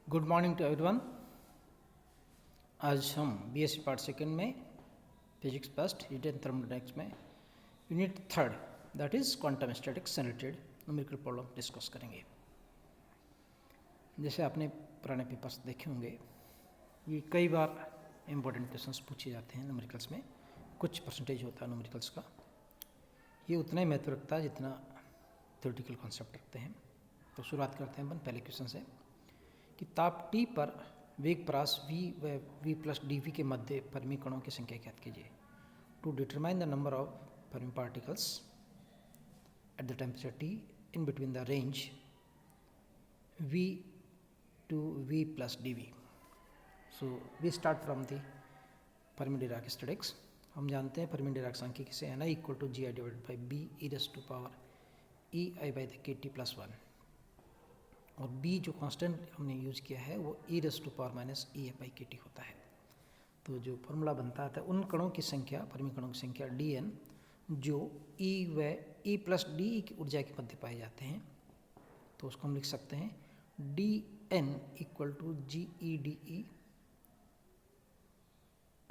Good morning to everyone. आज हम BSc part second में physics first heat and thermodynamics में unit third that is quantum statics related numerical problem discuss करेंगे। जैसे आपने पुराने पेपर्स देखे होंगे, ये कई बार इम्पोर्टेंट क्वेश्चंस पूछे जाते हैं न्यूमेरिकल्स में। कुछ परसेंटेज होता है न्यूमेरिकल्स का, ये उतना ही महत्व रखता है जितना थ्योरेटिकल कॉन्सेप्ट रखते हैं। तो शुरुआत करते हैं अपन पहले क्वेश्चन से कि ताप T पर वेग प्रास v व v प्लस dv के मध्य फर्मी कणों की संख्या ज्ञात कीजिए। To determine the number of Fermi particles at the temperature T in between the range v to v plus dv। So we start from the Fermi Dirac statics. हम जानते हैं फर्मी डिराक सांख्यिकी से Ni equal to G I divide by B E raise to power E I by the k T plus one, और b जो constant हमने use किया है वो e raise to power minus E F by के T होता है। तो जो फॉर्मूला बनता है उन कणों की संख्या, फर्मी कणों की संख्या dn जो e व e प्लस डी की ऊर्जा के मध्य पाए जाते हैं, तो उसको हम लिख सकते हैं dn equal to g e d e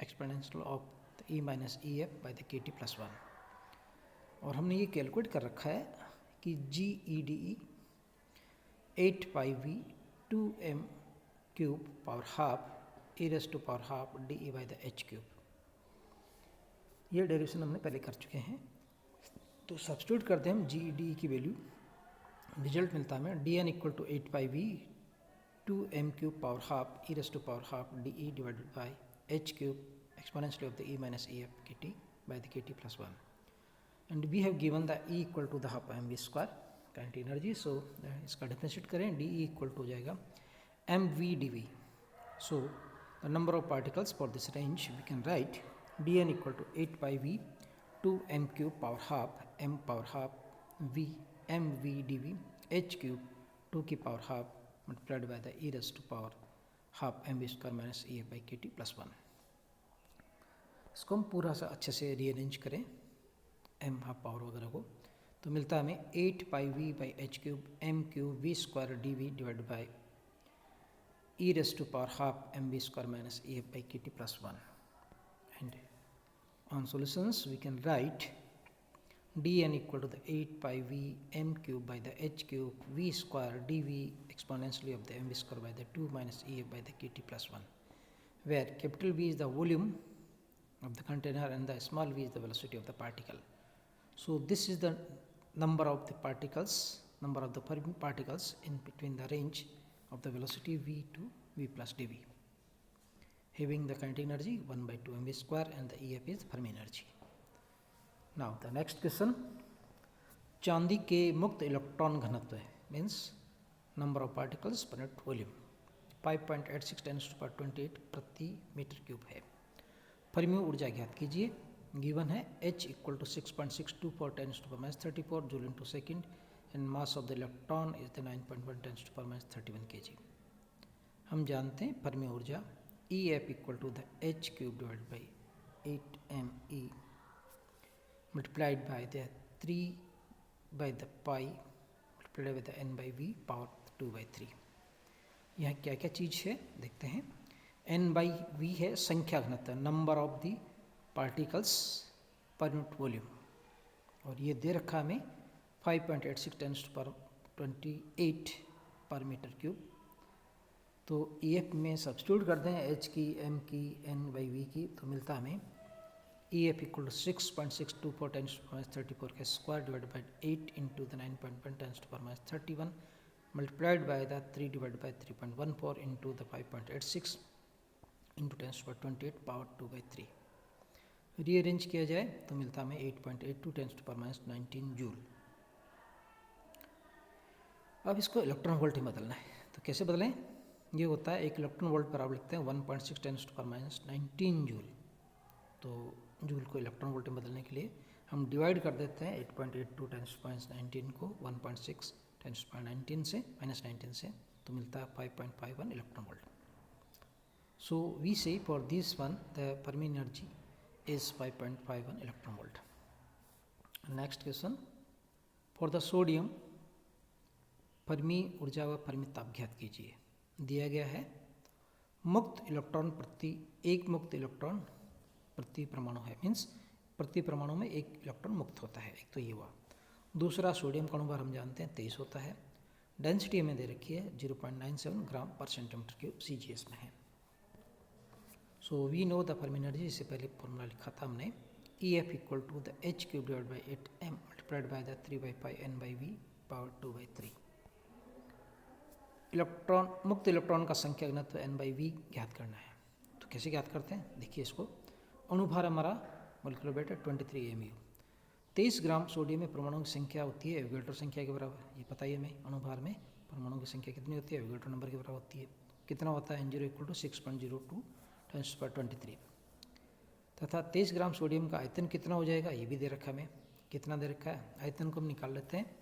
exponential of e minus E F by the k T plus one. और हमने ये कैलकुलेट कर रखा है कि g e d e 8 pi we 2 m cube power half e raise to power half d e by the h cube. ये derivation हमने पहले कर चुके हैं। तो सब्स्टिट्यूट करते हैं हम जी डी की वैल्यू, रिजल्ट मिलता है हमें d N equal to 8 pi we 2 m cube power half e raise to power half d e divided by h cube exponential of the e minus E f k t by the k T plus one. And we have given the e equal to the half M we square current energy. So इसका differentiate करें, D E equal to हो जाएगा M V D V. So the number of particles for this range we can write D N equal to 8 pi we 2 m cube power half m power half v m v D V H cube 2 की power half multiplied by the e raise to power half M we square minus E F by के T plus one. इसको हम पूरा सा अच्छे से rearrange करें m half power वगैरह को, तो मिलता है हमें 8 pi v by h cube m cube v square d v divide by e raise to power half M we square minus E F by के T plus one. And on solutions we can write dn equal to the 8 pi v m cube by the h cube v square dv exponentially of the m v square by the 2 minus e f by the kt plus 1, where capital V is the volume of the container and the small v is the velocity of the particle. So this is the number of the particles, number of the Fermi particles in between the range of the velocity v to v plus dv, having the kinetic energy 1 by 2 mv square and the ef is Fermi energy. Now the next question, चांदी के मुक्त electron घनत्व है means number of particles per unit volume 5.86 × 10⁻28 प्रति metre cube है। Fermi ऊर्जा ज्ञात कीजिए। गिवन है H equal to 6.624 × 10⁻34 joule into second and mass of the electron is the 9.1 × 10⁻31 kg। हम जानते हैं फर्मी ऊर्जा E F equal to the H cube divide by 8 me multiplied by the 3 by the pi multiplied by the n by v power 2 by 3। यहाँ क्या क्या चीज़ है देखते हैं। n by v है संख्या घनत्व, number of the particles per unit volume, और ये दे रखा हमें 5.86 × 10⁻28 पर मीटर क्यूब। तो EF में सब्स्टिट्यूट कर दें H की, M की, n by v की, तो मिलता हमें EF इक्वल टू 6.624 × 10⁻34 का square divide by 8 into the 9.1 × 10⁻31 multiplied by the 3 divide by 3.14 into the 5.86 into 10⁻28 power 2 by 3। Rearrange किया जाए तो मिलता हमें 8.82 × 10⁻19 जूल। अब इसको इलेक्ट्रॉन वोल्ट में बदलना है, तो कैसे बदलें? ये होता है 1 इलेक्ट्रॉन वोल्ट पर आप लिखते हैं 1.6 × 10⁻19 जूल। तो जूल को इलेक्ट्रॉन वोल्ट में बदलने के लिए हम डिवाइड कर देते हैं 8.82 × 10⁻19 को 1.6 × 19 से -19 से, तो मिलता है 5.51 इलेक्ट्रॉन वोल्ट। सो वी से for this one the Fermi energy is 5.51 electron volt. Next question, for the sodium Fermi ऊर्जा व फर्मी ताप ज्ञात कीजिए। दिया गया है मुक्त इलेक्ट्रॉन प्रति एक मुक्त इलेक्ट्रॉन प्रति परमाणु है, मीन्स प्रति परमाणु में एक इलेक्ट्रॉन मुक्त होता है। एक तो ये हुआ। दूसरा सोडियम का अणुभार हम जानते हैं 23 होता है। डेंसिटी हमें दे रखी है 0.97 ग्राम पर सेंटीमीटर क्यूब CGS में है। So we know the Fermi energy, इससे पहले फॉर्मूला लिखा था हमने, EF equal to the h cube divide by 8m multiplied by the 3/π/n/v power 2/3। Electron मुक्त इलेक्ट्रॉन का संख्या घनत्व n/v ज्ञात करना है। तो कैसे ज्ञात करते हैं, देखिए इसको। अणुभार हमारा मोलिकुलर वेट है 23 mu। 23 ग्राम सोडियम में परमाणुओं की संख्या होती है एवोगैड्रो संख्या के बराबर। ये पता ही हमें, अणुभार में परमाणुओं की संख्या कितनी होती है, एवोगैड्रो नंबर के बराबर होती है। कितना होता है, N0 इक्वल टू 6.02 × 10⁻23। तथा 23 ग्राम सोडियम का आयतन कितना हो जाएगा, ये भी दे रखा हमें। कितना दे रखा है, आयतन को हम निकाल लेते हैं,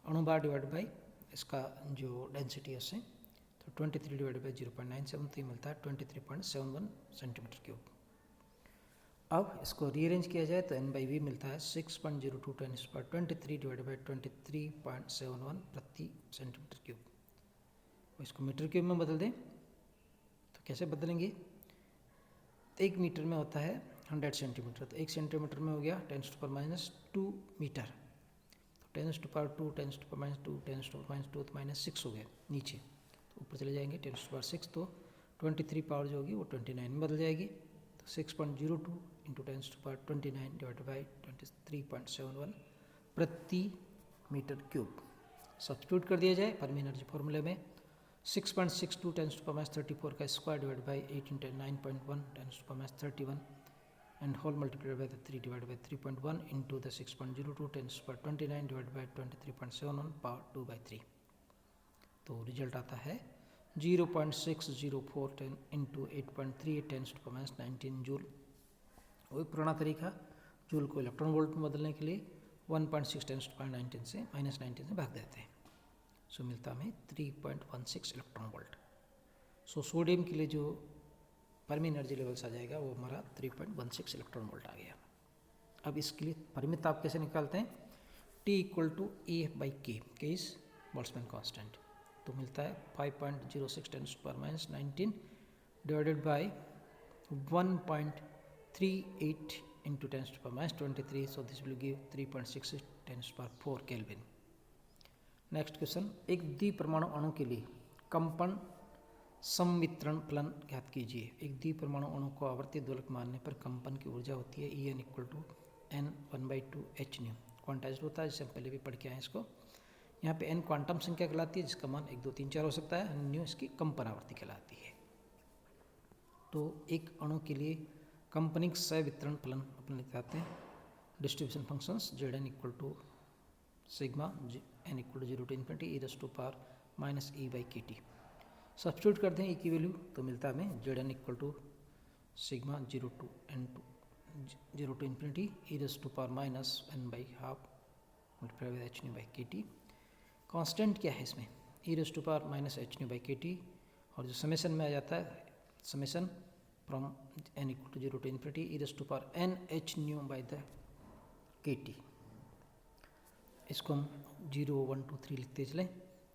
अणुभार डिवाइड बाई इसका जो डेंसिटी है उससे। तो 23 डिवाइड बाई 0.97, तो ये मिलता है 23.71 सेंटीमीटर क्यूब। अब इसको रीअरेंज किया जाए तो n/v मिलता है 6.02 × 10⁻23 डिवाइड बाई 23.71 प्रति सेंटीमीटर क्यूब। इसको मीटर क्यूब में बदल दें तो कैसे बदलेंगे, 1 मीटर में होता है 100 सेंटीमीटर, तो 1 सेंटीमीटर में हो गया 10⁻² मीटर। तो 10⁻², 10⁻², 10⁻², तो -6 हो गया नीचे, तो ऊपर चले जाएंगे 10⁻6, तो 23 पावर जो होगी वो 29 में बदल जाएगी। तो 6.02 × 10⁻29 डिवाइड बाई 23.71 प्रति मीटर क्यूब। सब्स्टिट्यूट कर दिया जाए फर्मी एनर्जी फॉर्मूले में, 6.62 10⁻34 का square divide by 8 × 9.1 10⁻31 and whole multiplied by the 3 divided by 3.1 into the 6.02 10⁻29 divided by 23.71 power 2/3। तो रिजल्ट आता है 0.604 into 8.38 10⁻19 जूल। वही पुराना तरीका, जूल को इलेक्ट्रॉन वोल्ट में बदलने के लिए 1.6 10⁻19 से -19 से भाग देते हैं। सो मिलता हमें 3.16 इलेक्ट्रॉन वोल्ट। सो सोडियम के लिए जो फर्मी एनर्जी लेवल्स आ जाएगा वो हमारा 3.16 इलेक्ट्रॉन वोल्ट आ गया। अब इसके लिए फर्मी ताप कैसे निकालते हैं, T equal to EF/K, K is Boltzmann constant. तो मिलता है 5.06 10⁻19 divided by 1.38 into 10⁻23, so this will give 3.66 10⁻4 kelvin. Next question, एक द्विपरमाणु अणु के लिए कंपन संवितरण फलन ज्ञात कीजिए। एक द्विपरमाणु अणु को आवर्ती दोलक मारने पर कंपन की ऊर्जा होती है En equal to n1/2 hν। Quantized होता है, जिसे हम पहले भी पढ़ के आए इसको। यहाँ पे n क्वांटम संख्या कहलाती है, जिसका मान 1 2 3 4 हो सकता है। न्यू इसकी कंपन आवृत्ति कहलाती है। तो एक अणु के लिए कंपनिक संवितरण फलन अपन लिखते हैं distribution functions Zn equal to sigma n equal to 0 to ∞ e⁻e/kT। Substitute करते हैं e की वैल्यू, तो मिलता है हमें Zn equal to sigma 0 to ∞ e⁻n/½ multiply by hν/kT। Constant क्या है इसमें, e⁻−hν/kT, और जो समेशन में आ जाता है summation from n equal to 0 to ∞ e⁻n⁻hν/kT। इसको हम 0 1 2 3 लिखते चलें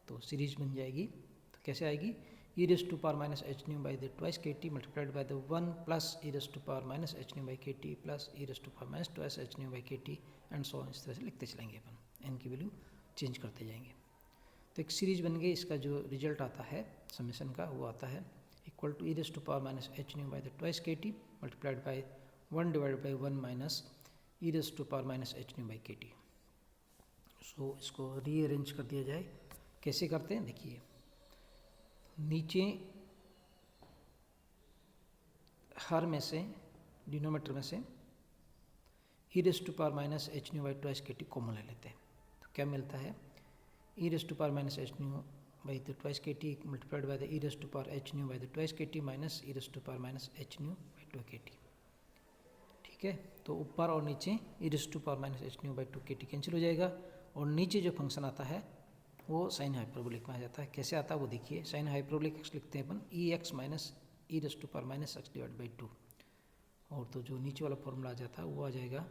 तो सीरीज बन जाएगी। तो कैसे आएगी, e⁻−hν/2kT multiplied by the 1 plus e⁻−hν/kT plus e⁻²hν/kT and so इस तरह से लिखते चलेंगे अपन, n की वैल्यू चेंज करते जाएंगे। तो एक सीरीज बन गई। इसका जो रिजल्ट आता है समेशन का वो आता है equal to e⁻−hν/2kT multiplied by 1 divide by 1 minus e⁻−hν/kT। So इसको रीअरेंज कर दिया जाए, कैसे करते हैं देखिए। नीचे हर में से डिनोमीटर में से e⁻−hν/2kT कॉमन ले लेते हैं। तो क्या मिलता है, e⁻−hν/2kT multiplied by the e⁻hν/2kT minus e⁻−hν/2kT। ठीक है, तो ऊपर और नीचे e⁻−hν/2kT कैंसिल हो जाएगा, और नीचे जो फंक्शन आता है वो साइन हाइपरबोलिक में आ जाता है। कैसे आता है वो देखिए, साइन हाइपरबोलिक x लिखते हैं अपन ex माइनस e⁻−x/2, और तो जो नीचे वाला फॉर्मूला आ जाता है वो आ जाएगा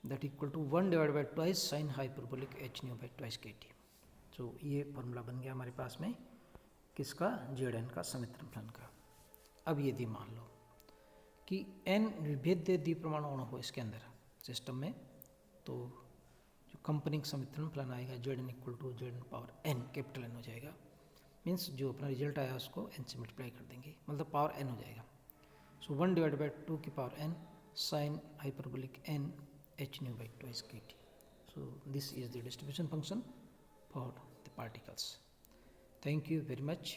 that equal to 1 divide by 2 sine hyperbolic hν/2kT। So ये फॉर्मूला बन गया हमारे पास में किसका, जेड का समीकरण फलन का। अब यदि मान लो कि n विभेद्य द्विपरमाणु अणु हो इसके अंदर सिस्टम में, तो जो कंपनी समीकरण फलन आएगा Z equal to Z power n, capital N हो जाएगा। मीन्स जो अपना रिजल्ट आया उसको n से मल्टीप्लाई कर देंगे, मतलब पावर n हो जाएगा। सो 1 डिवाइड बाई 2 की power n sine hyperbolic n h new by twice kt. So this is the distribution function for the particles. Thank you very much.